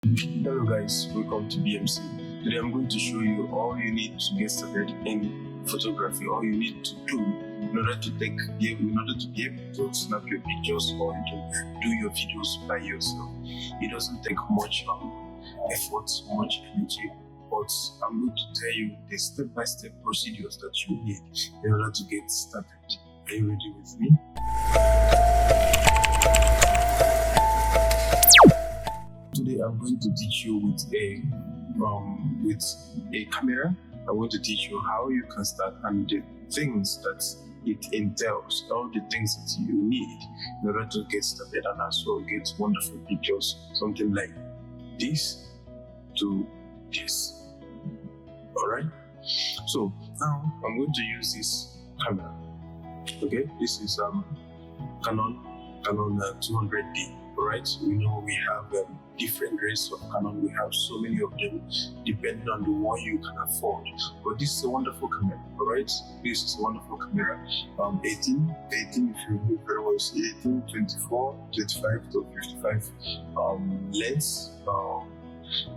Hello guys, welcome to BMC. Today I'm going to show you all you need to get started in photography, all you need to do in order to be able to snap your pictures or to do your videos by yourself. It doesn't take much effort, much energy, but I'm going to tell you the step-by-step procedures that you need in order to get started. Are you ready with me? Today I'm going to teach you with a camera. I want to teach you how you can start and the things that it entails, all the things that you need in order to get started and as well get wonderful pictures, something like this to this. Alright? So now I'm going to use this camera. Okay, this is Canon 200D. Alright, we know we have different grades of Canon. We have so many of them depending on the one you can afford. But this is a wonderful camera. Alright, this is a wonderful camera. 18 if you look very well, see 18, 24, 35 to 55 lens.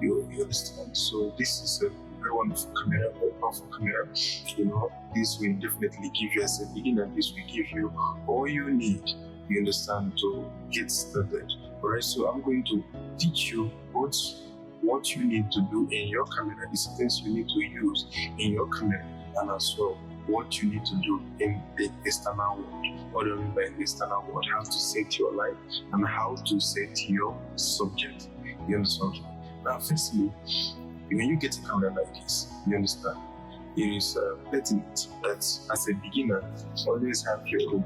You understand? So this is a very wonderful camera, very powerful camera. You know, this will definitely give you as a beginner. This will give you all you need. You understand, to get started. Alright, so I'm going to teach you what you need to do in your camera, the settings you need to use in your camera, and as well what you need to do in the external world. What do I mean by the external world? How to set your light and how to set your subject. You understand? Now, firstly, when you get a camera like this, you understand, it is pertinent that as a beginner, always have your room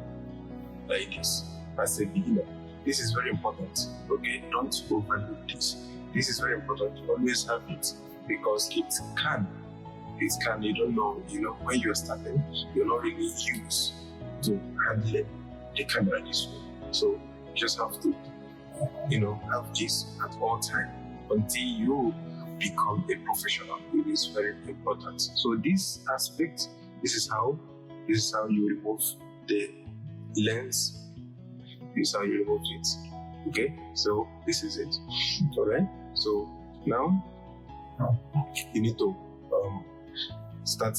like this. As a beginner, this is very important. Okay, don't overlook this. This is very important. Always have it, because it can. You don't know. You know, when you're starting, you're not really used to handling the camera this way. So you just have to, have this at all time until you become a professional. It is very important. So this aspect, this is how you remove the lens. This is how you remove it. Okay, so this is it. Alright, so now you need to get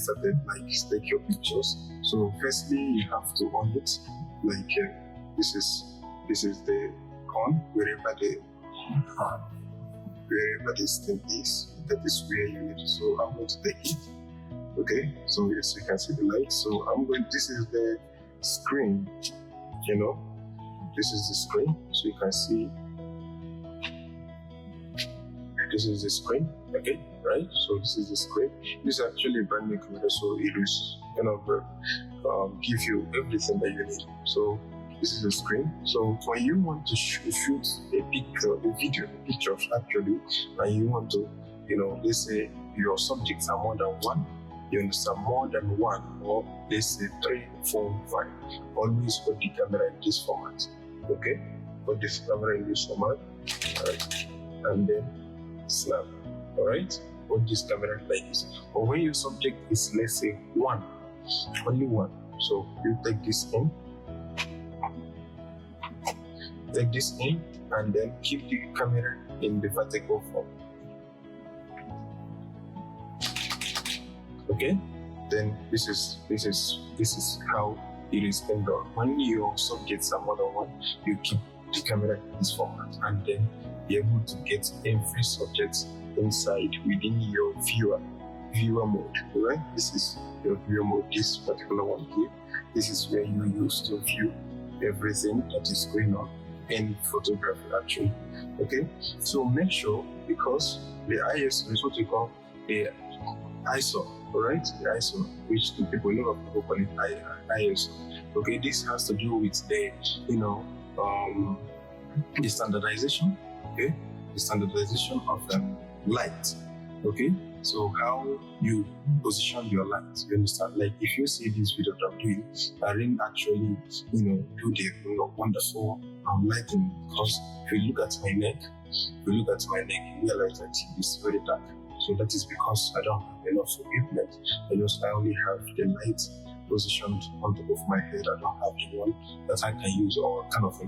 started, like take your pictures. So firstly, you have to on it, like this is the on, wherever the stem is, that is where you need to. So I'm going to take it. Okay, so yes, you can see the light. So this is the screen, this is the screen, so you can see this is the screen. Okay, right? So this is the screen. This is actually a brand new camera, so it is kind of give you everything that you need. So this is the screen. So when you want to shoot a picture actually, and you want to, let's say your subjects are more than one. You understand, more than one, or let's say 3, 4, 5. Always put the camera in this format. Okay, put this camera in this format, alright, and then snap. Alright, put this camera like this. Or when your subject is, let's say, only one, so you take this in, and then keep the camera in the vertical form. Okay, then this is how it is done. When your subjects are more than one, you keep the camera in this format and then be able to get every subject inside within your viewer mode. Alright, this is your viewer mode. This particular one here, this is where you use to view everything that is going on in photography actually. Okay, so make sure, because the ISO is what we call the ISO. Alright, the ISO, which a lot of people call it ISO. Okay, this has to do with the the standardization. Okay, the standardization of light. Okay, so how you position your light. You understand? Like if you see this video that I'm doing, I didn't actually do the wonderful lighting, because if you look at my neck, you realize that it's very dark. So that is because I don't have enough equipment. I only have the light positioned on top of my head. I don't have the one that I can use, or kind of a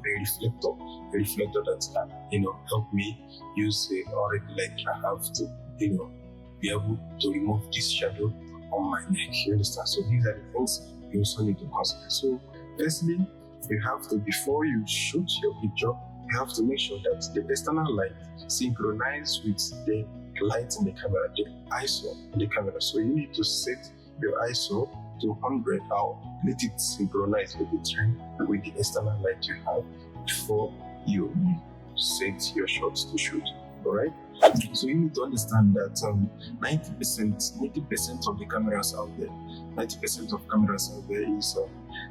reflector that can, help me use the already light I have to, be able to remove this shadow on my neck. You understand? So these are the things you also need to consider. So firstly, you have to, before you shoot your picture, you have to make sure that the external light synchronizes with the light in the camera, the ISO in the camera. So you need to set your ISO to 100 or let it synchronize with the trend with the external light you have before you set your shots to shoot. Alright? So you need to understand that 90% of the cameras out there, 90% of cameras out there is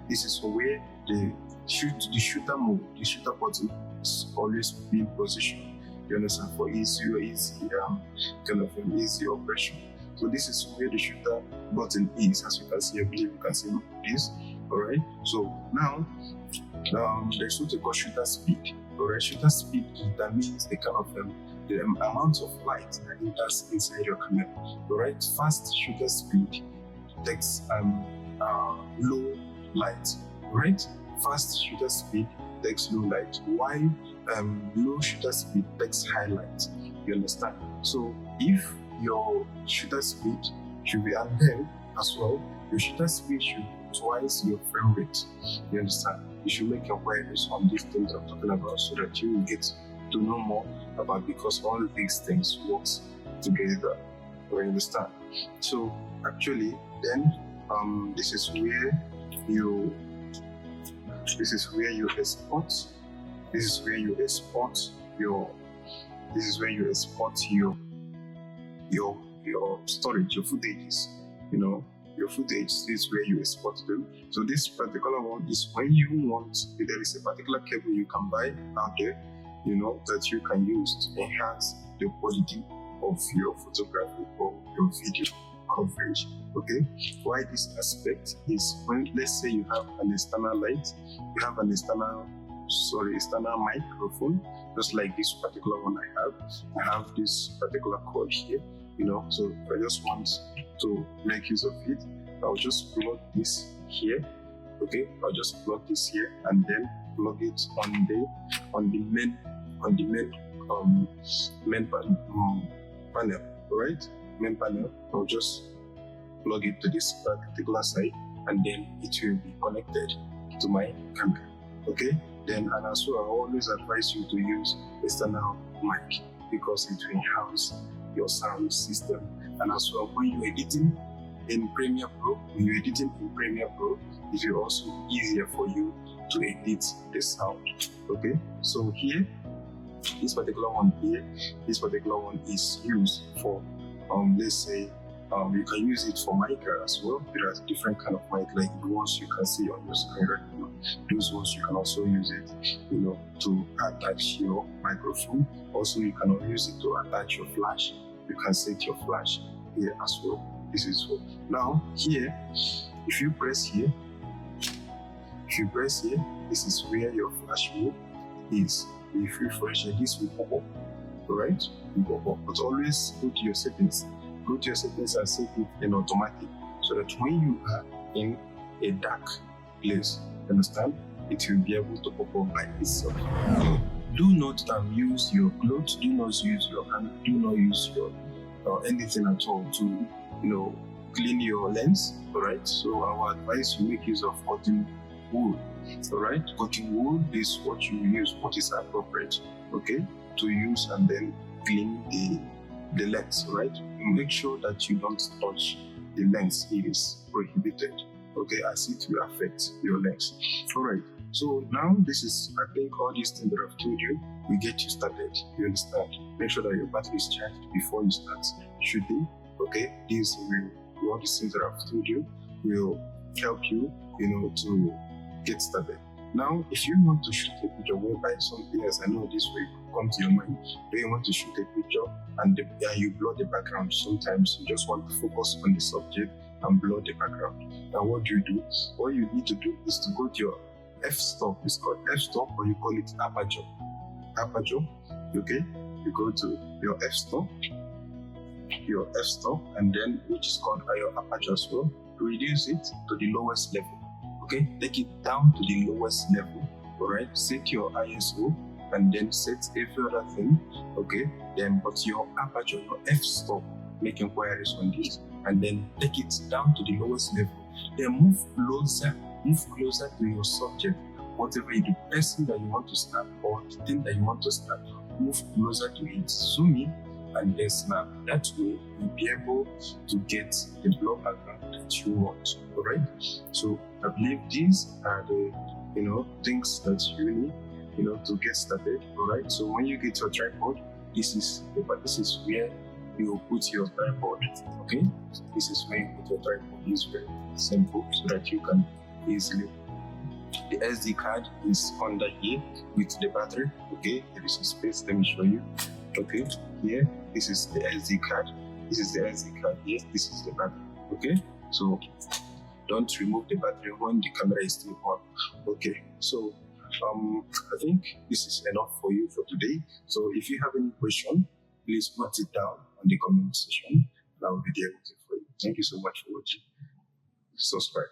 this is where the shooter mode, the shooter button is always being positioned. You understand? For easy kind of an easy operation. So this is where the shooter button is, as you can see. I believe you can see this. Alright. So now there's what we call shooter speed. Alright, shooter speed determines the kind of the amount of light that enters inside your camera. Alright, fast shooter speed takes low light. Alright, fast shooter speed takes low light, while low shooter speed takes high light. You understand? So if your shooter speed should be, and then as well, your shooter speed should be twice your frame rate. You understand? You should make inquiries on these things I'm talking about so that you will get to know more about, because all these things work together. You understand? So actually, then this is where you export. This is where you export your storage, your footages. Your footage is where you export them. So this particular one is when you want, there is a particular cable you can buy out there, that you can use to enhance the quality of your photography or your video coverage. Okay, why this aspect is when, let's say you have an external light, you have an external microphone, just like this particular one I have this particular cord here, so if I just want to make use of it, I'll just plug this here. Okay, I'll just plug this here and then plug it on the main panel. Alright, main panel. I'll just plug it to this particular side and then it will be connected to my camera. Okay, then, and as well, I always advise you to use external mic because it will enhance your sound system. And as well, when you're editing in Premiere Pro, it will also be easier for you to edit the sound. Okay, so here, this particular one is used for let's say you can use it for mic as well. There are different kind of mic, like the ones you can see on your screen right now. Those ones you can also use it, to attach your microphone. Also, you can use it to attach your flash. You can set your flash here as well. This is for now. Here, if you press here, this is where your flash mode is. If you refresh here, this will pop up. Alright, but always go to your settings. Go to your settings and set it in automatic, so that when you are in a dark place, understand, it will be able to pop up by itself. Do not use your clothes. Do not use your hand. Do not use your anything at all to clean your lens. Alright, so I would advise you make use of cotton wool. Alright, cotton wool is what you use, what is appropriate, okay, to use and then clean the lens. Right, make sure that you don't touch the lens. It is prohibited, okay, as it will affect your lens. Alright, so now this is, I think all these things that I've told you will get you started. You understand? Make sure that your battery is charged before you start shooting. Okay, all these things that I've told you will help you, to get started. Now, if you want to shoot a picture whereby something else, I know this will come to your mind. Do you want to shoot a picture and you blur the background? Sometimes you just want to focus on the subject and blur the background. Now, what do? What you need to do is to go to your f-stop. It's called f-stop, or you call it aperture. Okay? You go to your f-stop, and then which is called your aperture as well. reduce it to the lowest level. Okay, take it down to the lowest level. All right, set your ISO and then set every other thing. Okay, then but your aperture, your f-stop, make inquiries on this, and then take it down to the lowest level. Then move closer to your subject, whatever the person that you want to snap or the thing that you want to snap, move closer to it, zoom in, and then snap. That way you'll be able to get the blur background that you want. All right. So I believe these are the things that you need to get started. All right. So when you get your tripod, this is where you put your tripod. Okay. This is where you put your tripod. It's very simple so that you can easily. The SD card is under here with the battery. Okay, there is a space. Let me show you. Okay, here, this is the SD card. This is the SD card. Here, this is the battery. Okay, so don't remove the battery when the camera is still on. Okay, so I think this is enough for you for today. So if you have any question, please put it down on the comment section, and I will be there waiting for you. Thank you so much for watching. Subscribe.